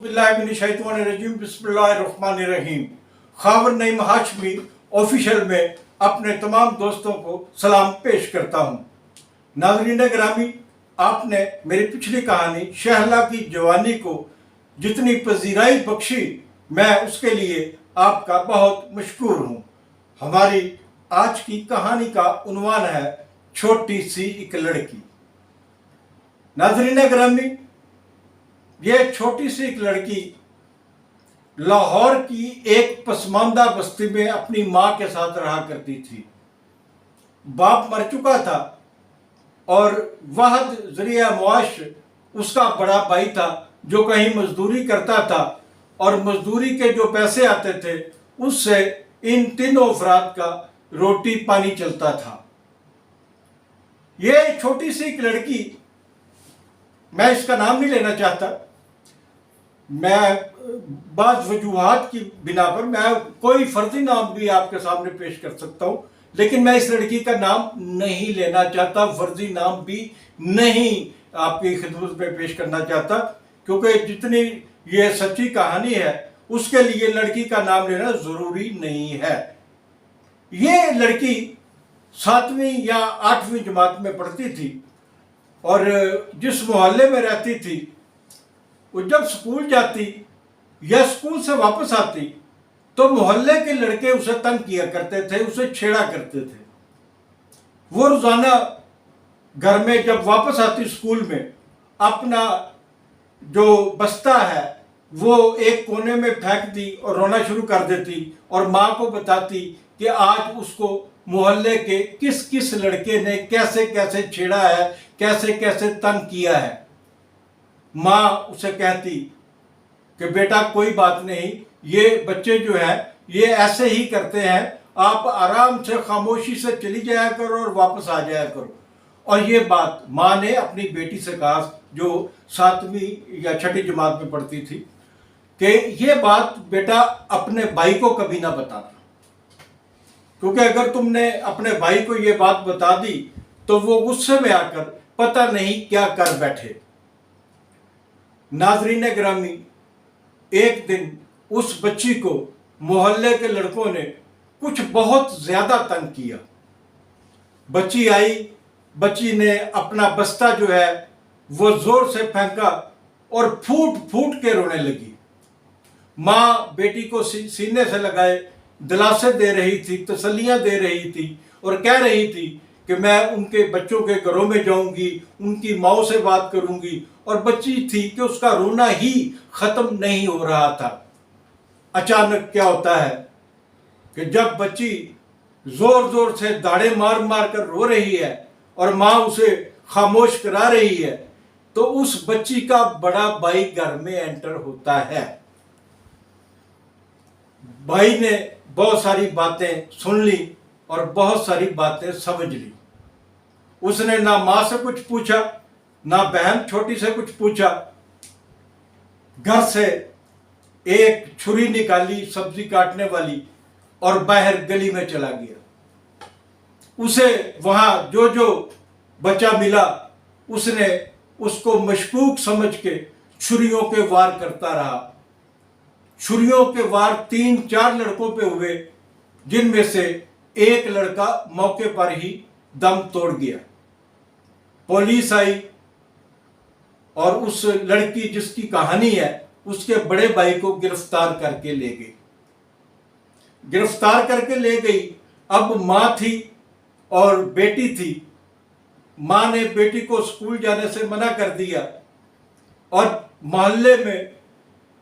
बिस्मिल्लाहिर्रहमानिर्रहीम। खबर नईम हाशमी ऑफिशियल में अपने तमाम दोस्तों को सलाम पेश करता हूँ। नाज़रीन गिरामी, आपने मेरी पिछली कहानी शहला की जवानी को जितनी पजीराई बख्शी, मैं उसके लिए आपका बहुत मशकूर हूँ। हमारी आज की कहानी का उन्वान है छोटी सी एक लड़की। नाज़रीन गिरामी, यह छोटी सी एक लड़की लाहौर की एक पसमानदा बस्ती में अपनी माँ के साथ रहा करती थी। बाप मर चुका था और वाहद जरिया मुआश उसका बड़ा भाई था जो कहीं मजदूरी करता था, और मजदूरी के जो पैसे आते थे उससे इन तीनों अफराद का रोटी पानी चलता था। ये छोटी सी एक लड़की, मैं इसका नाम नहीं लेना चाहता, मैं बाज़ वजूहात की बिना पर मैं कोई फर्जी नाम भी आपके सामने पेश कर सकता हूं, लेकिन मैं इस लड़की का नाम नहीं लेना चाहता, फर्जी नाम भी नहीं आपकी खिदमत में पेश करना चाहता, क्योंकि जितनी ये सच्ची कहानी है उसके लिए लड़की का नाम लेना जरूरी नहीं है। ये लड़की 7वीं या 8वीं जमात में पढ़ती थी और जिस मोहल्ले में रहती थी, वो जब स्कूल जाती या स्कूल से वापस आती तो मोहल्ले के लड़के उसे तंग किया करते थे, उसे छेड़ा करते थे। वो रोजाना घर में जब वापस आती स्कूल में, अपना जो बस्ता है वो एक कोने में फेंक दी और रोना शुरू कर देती और माँ को बताती कि आज उसको मोहल्ले के किस किस लड़के ने कैसे कैसे छेड़ा है, कैसे कैसे तंग किया है। माँ उसे कहती कि बेटा कोई बात नहीं, ये बच्चे जो है ये ऐसे ही करते हैं, आप आराम से खामोशी से चली जाया करो और वापस आ जाया करो। और ये बात माँ ने अपनी बेटी से कहा जो 7वीं या 6ठी जमात में पढ़ती थी कि ये बात बेटा अपने भाई को कभी ना बताना, क्योंकि अगर तुमने अपने भाई को ये बात बता दी तो वो गुस्से में आकर पता नहीं क्या कर बैठे। नाज़रीन गिरामी, एक दिन उस बच्ची को मोहल्ले के लड़कों ने कुछ बहुत ज्यादा तंग किया। बच्ची आई, बच्ची ने अपना बस्ता जो है वो जोर से फेंका और फूट फूट के रोने लगी। माँ बेटी को सीने से लगाए दिलासे दे रही थी, तसल्लियां दे रही थी और कह रही थी कि मैं उनके बच्चों के घरों में जाऊंगी, उनकी माओ से बात करूंगी। और बच्ची थी कि उसका रोना ही खत्म नहीं हो रहा था। अचानक क्या होता है कि जब बच्ची जोर जोर से दाड़े मार मार कर रो रही है और माँ उसे खामोश करा रही है, तो उस बच्ची का बड़ा भाई घर में एंटर होता है। भाई ने बहुत सारी बातें सुन ली और बहुत सारी बातें समझ ली। उसने ना माँ से कुछ पूछा, ना बहन छोटी से कुछ पूछा। घर से एक छुरी निकाली सब्जी काटने वाली और बाहर गली में चला गया। उसे वहां जो जो बच्चा मिला उसने उसको मशकूक समझ के छुरियों के वार करता रहा। छुरियों के वार 3-4 लड़कों पे हुए, जिनमें से एक लड़का मौके पर ही दम तोड़ गया। पुलिस आई और उस लड़की जिसकी कहानी है उसके बड़े भाई को गिरफ्तार करके ले गई। गिरफ्तार करके ले गई। अब माँ थी और बेटी थी। माँ ने बेटी को स्कूल जाने से मना कर दिया और मोहल्ले में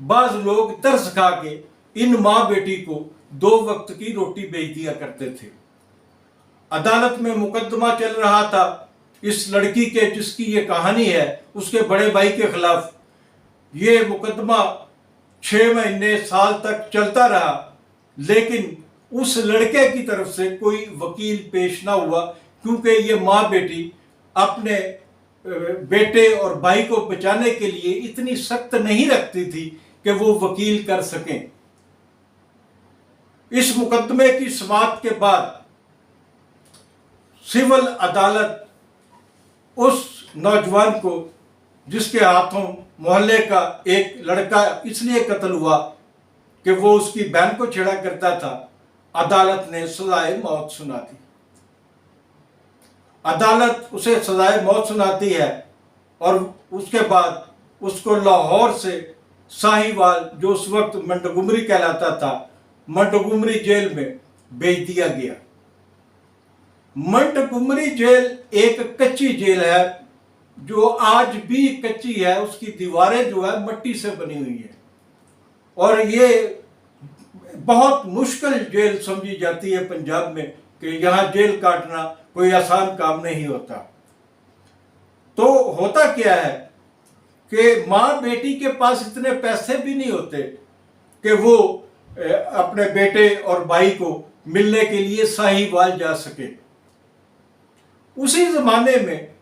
बाज लोग तरस खा के इन माँ बेटी को 2 वक्त की रोटी भेज दिया करते थे। अदालत में मुकदमा चल रहा था इस लड़की के जिसकी ये कहानी है उसके बड़े भाई के खिलाफ। ये मुकदमा 6 महीने साल तक चलता रहा, लेकिन उस लड़के की तरफ से कोई वकील पेश ना हुआ, क्योंकि ये माँ बेटी अपने बेटे और भाई को बचाने के लिए इतनी सख्त नहीं रखती थी कि वो वकील कर सकें। इस मुकदमे की समाप्त के बाद सिविल अदालत उस नौजवान को जिसके हाथों मोहल्ले का एक लड़का इसलिए कत्ल हुआ कि वो उसकी बहन को छेड़ा करता था। अदालत ने सजाए मौत सुना दी। अदालत उसे सजाए मौत सुनाती है और उसके बाद उसको लाहौर से साहिवाल, जो उस वक्त मंटगुमरी कहलाता था, मंटगुमरी जेल में भेज दिया गया। मंटगुमरी जेल एक कच्ची जेल है, जो आज भी कच्ची है। उसकी दीवारें जो है मिट्टी से बनी हुई है और ये बहुत मुश्किल जेल समझी जाती है पंजाब में कि यहाँ जेल काटना कोई आसान काम नहीं होता। तो होता क्या है कि माँ बेटी के पास इतने पैसे भी नहीं होते कि वो अपने बेटे और भाई को मिलने के लिए साहिवाल जा सके। उसी जमाने में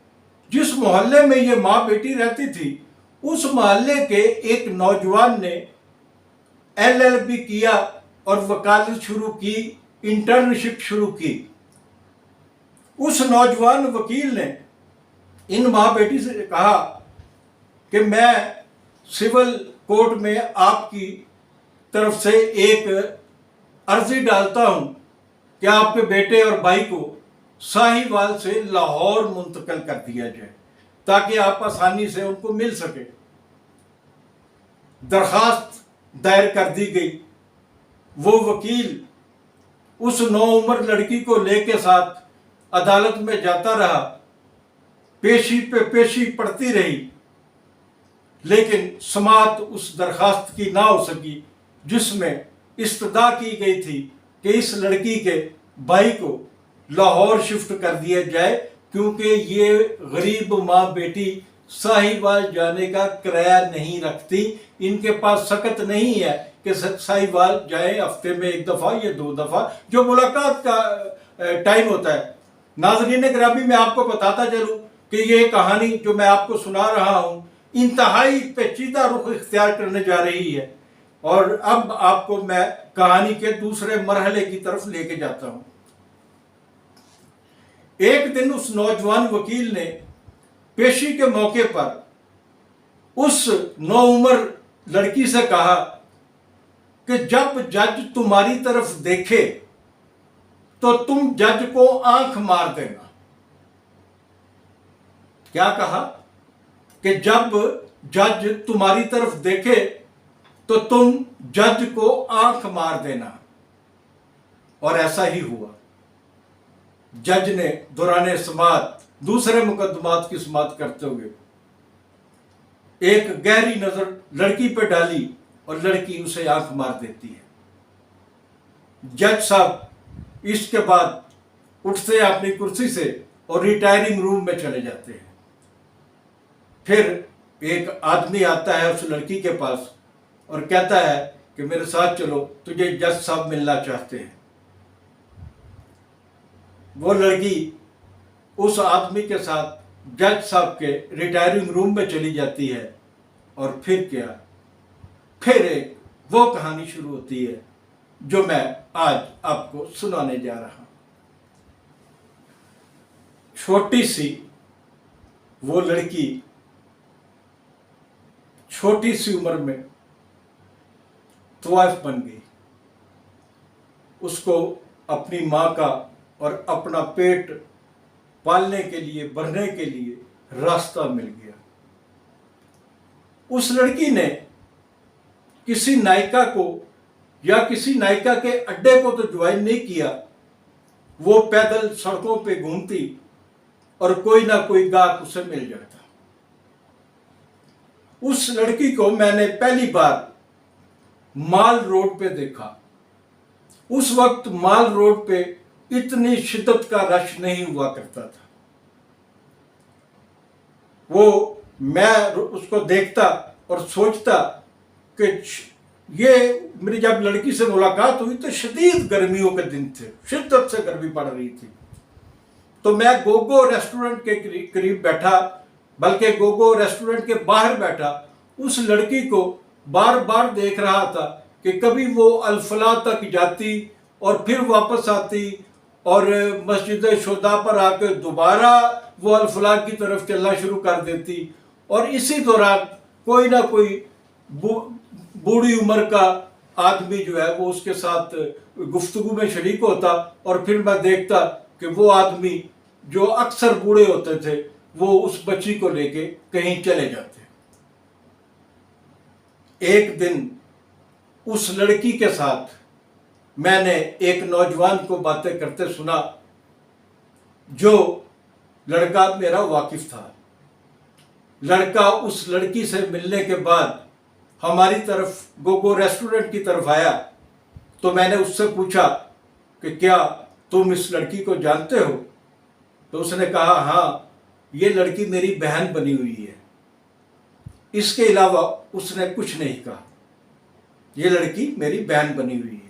जिस मोहल्ले में ये माँ बेटी रहती थी, उस मोहल्ले के एक नौजवान ने LLB किया और वकालत शुरू की, इंटर्नशिप शुरू की। उस नौजवान वकील ने इन माँ बेटी से कहा कि मैं सिविल कोर्ट में आपकी तरफ से एक अर्जी डालता हूं कि आपके बेटे और भाई को साहिवाल से लाहौर मुंतकिल कर दिया जाए ताकि आप आसानी से उनको मिल सके। दरखास्त दायर कर दी गई। वो वकील उस नौउम्र लड़की को लेके साथ अदालत में जाता रहा, पेशी पे पेशी पड़ती रही, लेकिन समाअत उस दरखास्त की ना हो सकी जिसमें इस्तदा की गई थी कि इस लड़की के भाई को लाहौर शिफ्ट कर दिया जाए, क्योंकि ये गरीब माँ बेटी साहिवाल जाने का किराया नहीं रखती। इनके पास सकत नहीं है कि साहिवाल जाए हफ्ते में एक दफ़ा या 2 दफ़ा, जो मुलाकात का टाइम होता है। नाज़रीन गिरामी, मैं आपको बताता चलूँ कि ये कहानी जो मैं आपको सुना रहा हूँ इंतहाई पेचीदा रुख इख्तियार करने जा रही है और अब आपको मैं कहानी के दूसरे मरहले की तरफ लेके जाता हूँ। एक दिन उस नौजवान वकील ने पेशी के मौके पर उस नौउम्र लड़की से कहा कि जब जज तुम्हारी तरफ देखे तो तुम जज को आंख मार देना। क्या कहा कि जब जज तुम्हारी तरफ देखे तो तुम जज को आंख मार देना, और ऐसा ही हुआ। जज ने दौरान समाअत दूसरे मुकदमात की समाअत करते हुए एक गहरी नजर लड़की पे डाली और लड़की उसे आंख मार देती है। जज साहब इसके बाद उठते हैं अपनी कुर्सी से और रिटायरिंग रूम में चले जाते हैं। फिर एक आदमी आता है उस लड़की के पास और कहता है कि मेरे साथ चलो, तुझे जज साहब मिलना चाहते हैं। वो लड़की उस आदमी के साथ जज साहब के रिटायरिंग रूम में चली जाती है और फिर क्या, फिर एक वो कहानी शुरू होती है जो मैं आज आपको सुनाने जा रहा हूं। छोटी सी वो लड़की छोटी सी उम्र में तवाइफ बन गई। उसको अपनी माँ का और अपना पेट पालने के लिए, भरने के लिए रास्ता मिल गया। उस लड़की ने किसी नायिका को या किसी नायिका के अड्डे को तो ज्वाइन नहीं किया। वो पैदल सड़कों पे घूमती और कोई ना कोई गाहक उसे मिल जाता। उस लड़की को मैंने पहली बार माल रोड पे देखा। उस वक्त माल रोड पे इतनी शिद्दत का रश नहीं हुआ करता था। वो मैं उसको देखता और सोचता कि ये मेरी जब लड़की से मुलाकात हुई तो शदीद गर्मियों के दिन थे, शिद्दत से गर्मी पड़ रही थी। तो मैं गोगो रेस्टोरेंट के करीब बैठा, बल्कि गोगो रेस्टोरेंट के बाहर बैठा, उस लड़की को बार बार देख रहा था कि कभी वो अल-फलाह तक जाती और फिर वापस आती और मस्जिद शुदा पर आकर दोबारा वो अल-फलाह की तरफ चलना शुरू कर देती। और इसी दौरान कोई ना कोई बूढ़ी उम्र का आदमी जो है वो उसके साथ गुफ्तगू में शरीक होता, और फिर मैं देखता कि वो आदमी जो अक्सर बूढ़े होते थे वो उस बच्ची को लेके कहीं चले जाते। एक दिन उस लड़की के साथ मैंने एक नौजवान को बातें करते सुना, जो लड़का मेरा वाकिफ था। लड़का उस लड़की से मिलने के बाद हमारी तरफ गोगो रेस्टोरेंट की तरफ आया, तो मैंने उससे पूछा कि क्या तुम इस लड़की को जानते हो? तो उसने कहा, हाँ, ये लड़की मेरी बहन बनी हुई है। इसके अलावा उसने कुछ नहीं कहा, ये लड़की मेरी बहन बनी हुई है।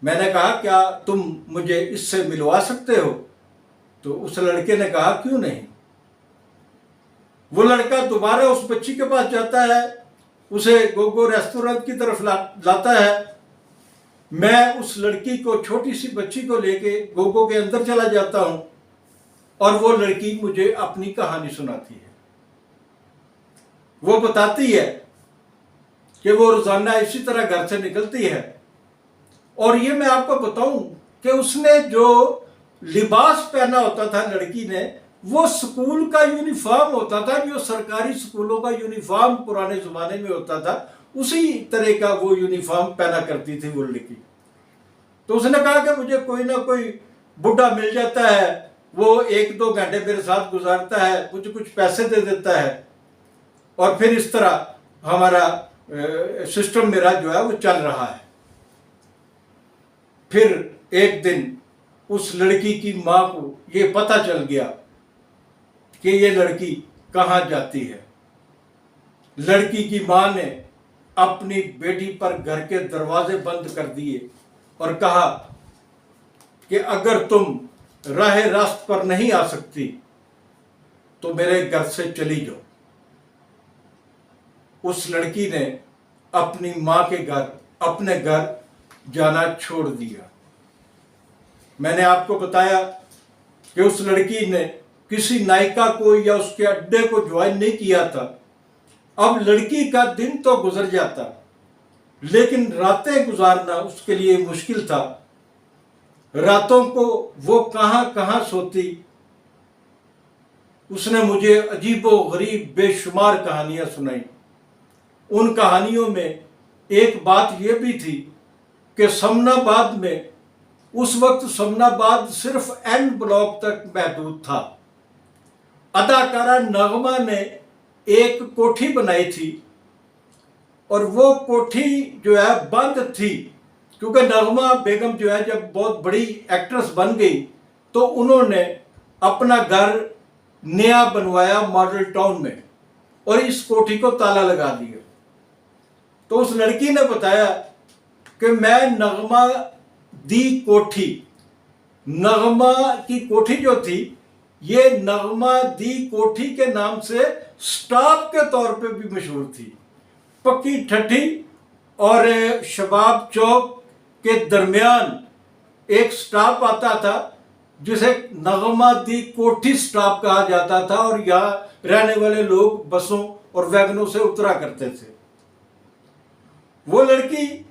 मैंने कहा, क्या तुम मुझे इससे मिलवा सकते हो? तो उस लड़के ने कहा, क्यों नहीं। वो लड़का दोबारा उस बच्ची के पास जाता है, उसे गोगो रेस्टोरेंट की तरफ लाता है। मैं उस लड़की को, छोटी सी बच्ची को लेके गोगो के अंदर चला जाता हूं, और वो लड़की मुझे अपनी कहानी सुनाती है। वो बताती है कि वो रोजाना इसी तरह घर से निकलती है, और ये मैं आपको बताऊं कि उसने जो लिबास पहना होता था लड़की ने, वो स्कूल का यूनिफॉर्म होता था, जो सरकारी स्कूलों का यूनिफॉर्म पुराने जमाने में होता था, उसी तरह का वो यूनिफॉर्म पहना करती थी वो लड़की। तो उसने कहा कि मुझे कोई ना कोई बुढ़ा मिल जाता है, वो 1-2 घंटे मेरे साथ गुजारता है, मुझे कुछ पैसे दे देता है, और फिर इस तरह हमारा सिस्टम मेरा जो है वो चल रहा है। फिर एक दिन उस लड़की की माँ को ये पता चल गया कि ये लड़की कहाँ जाती है। लड़की की माँ ने अपनी बेटी पर घर के दरवाजे बंद कर दिए और कहा कि अगर तुम राह रास्त पर नहीं आ सकती तो मेरे घर से चली जाओ। उस लड़की ने अपनी माँ के घर, अपने घर जाना छोड़ दिया। मैंने आपको बताया कि उस लड़की ने किसी नायिका को या उसके अड्डे को ज्वाइन नहीं किया था। अब लड़की का दिन तो गुजर जाता, लेकिन रातें गुजारना उसके लिए मुश्किल था। रातों को वो कहां कहां सोती। उसने मुझे अजीबो गरीब बेशुमार कहानियां सुनाई। उन कहानियों में एक बात यह भी थी कि समनाबाद में, उस वक्त समनाबाद सिर्फ एन ब्लॉक तक महदूद था। अदाकारा नगमा ने एक कोठी बनाई थी, और वो कोठी जो है बंद थी, क्योंकि नगमा बेगम जो है जब बहुत बड़ी एक्ट्रेस बन गई तो उन्होंने अपना घर नया बनवाया मॉडल टाउन में, और इस कोठी को ताला लगा दिया। तो उस लड़की ने बताया कि मैं नगमा दी कोठी, नगमा की कोठी जो थी, ये नगमा दी कोठी के नाम से स्टॉप के तौर पे भी मशहूर थी। पक्की ठठी और शबाब चौक के दरमियान एक स्टॉप आता था जिसे नगमा दी कोठी स्टॉप कहा जाता था, और यहाँ रहने वाले लोग बसों और वैगनों से उतरा करते थे। वो लड़की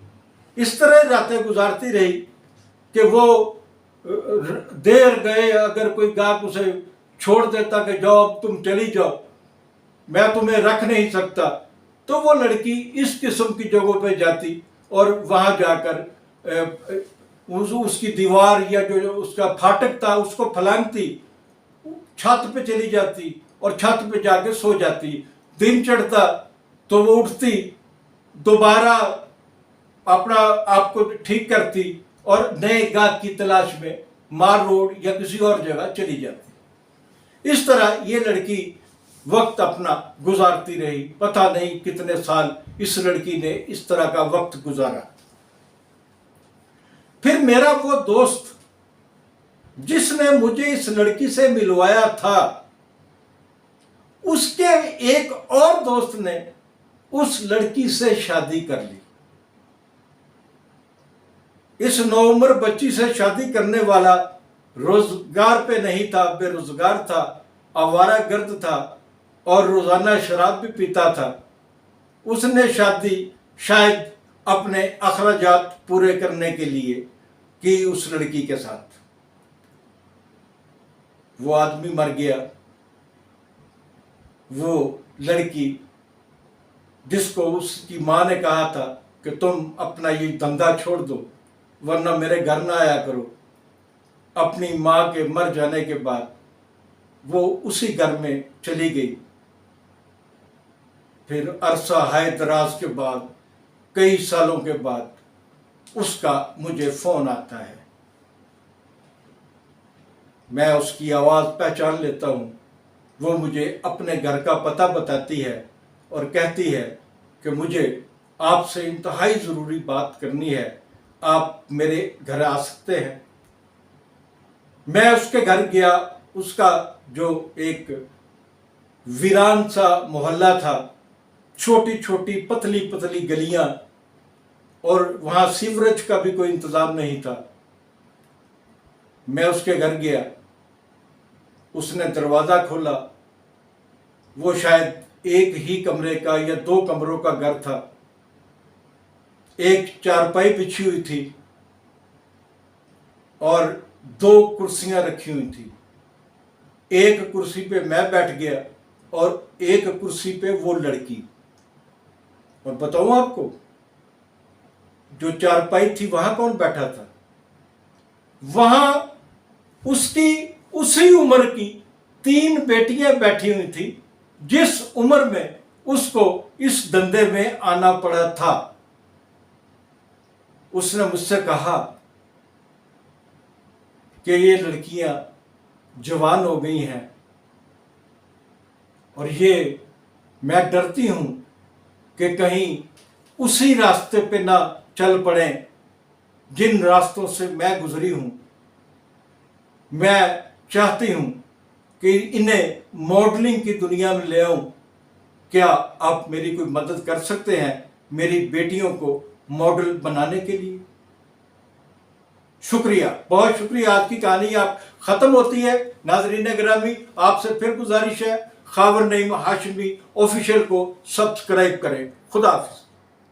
इस तरह रातें गुजारती रही कि वो देर गए अगर कोई गाहक उसे छोड़ देता कि जाओ अब तुम चली जाओ, मैं तुम्हें रख नहीं सकता, तो वो लड़की इस किस्म की जगहों पे जाती और वहां जाकर उसकी दीवार या जो उसका फाटक था उसको फलांगती, छत पे चली जाती और छत पे जाके सो जाती। दिन चढ़ता तो वो उठती, दोबारा अपना आपको ठीक करती और नए गाहक की तलाश में मार रोड या किसी और जगह चली जाती। इस तरह ये लड़की वक्त अपना गुजारती रही। पता नहीं कितने साल इस लड़की ने इस तरह का वक्त गुजारा। फिर मेरा वो दोस्त जिसने मुझे इस लड़की से मिलवाया था, उसके एक और दोस्त ने उस लड़की से शादी कर ली। इस नौउम्र बच्ची से शादी करने वाला रोजगार पे नहीं था, बेरोजगार था, आवारागर्द था, और रोज़ाना शराब भी पीता था। उसने शादी शायद अपने अखराजात पूरे करने के लिए की उस लड़की के साथ। वो आदमी मर गया। वो लड़की जिसको उसकी माँ ने कहा था कि तुम अपना ये धंधा छोड़ दो वरना मेरे घर ना आया करो, अपनी माँ के मर जाने के बाद वो उसी घर में चली गई। फिर अरसा है दराज के बाद, कई सालों के बाद उसका मुझे फ़ोन आता है। मैं उसकी आवाज़ पहचान लेता हूँ। वो मुझे अपने घर का पता बताती है और कहती है कि मुझे आपसे इंतहाई ज़रूरी बात करनी है, आप मेरे घर आ सकते हैं। मैं उसके घर गया। उसका जो एक वीरान सा मोहल्ला था, छोटी छोटी पतली पतली गलियां, और वहाँ सीवरेज का भी कोई इंतज़ाम नहीं था। मैं उसके घर गया। उसने दरवाज़ा खोला। वो शायद एक ही कमरे का या 2 कमरों का घर था। एक चारपाई बिछी हुई थी और 2 कुर्सियां रखी हुई थी। एक कुर्सी पे मैं बैठ गया और एक कुर्सी पे वो लड़की। और बताऊं आपको, जो चारपाई थी वहां कौन बैठा था? वहां उसकी उसी उम्र की 3 बेटियां बैठी हुई थी जिस उम्र में उसको इस धंधे में आना पड़ा था। उसने मुझसे कहा कि ये लड़कियां जवान हो गई हैं और ये मैं डरती हूं कि कहीं उसी रास्ते पे ना चल पड़े जिन रास्तों से मैं गुजरी हूं। मैं चाहती हूं कि इन्हें मॉडलिंग की दुनिया में ले आऊं। क्या आप मेरी कोई मदद कर सकते हैं मेरी बेटियों को मॉडल बनाने के लिए? शुक्रिया, बहुत शुक्रिया। आज की कहानी आप ख़त्म होती है। नाज़रीन गिरामी, आपसे फिर गुजारिश है, खावर नईम हाशमी ऑफिशियल को सब्सक्राइब करें। खुदा हाफिज़।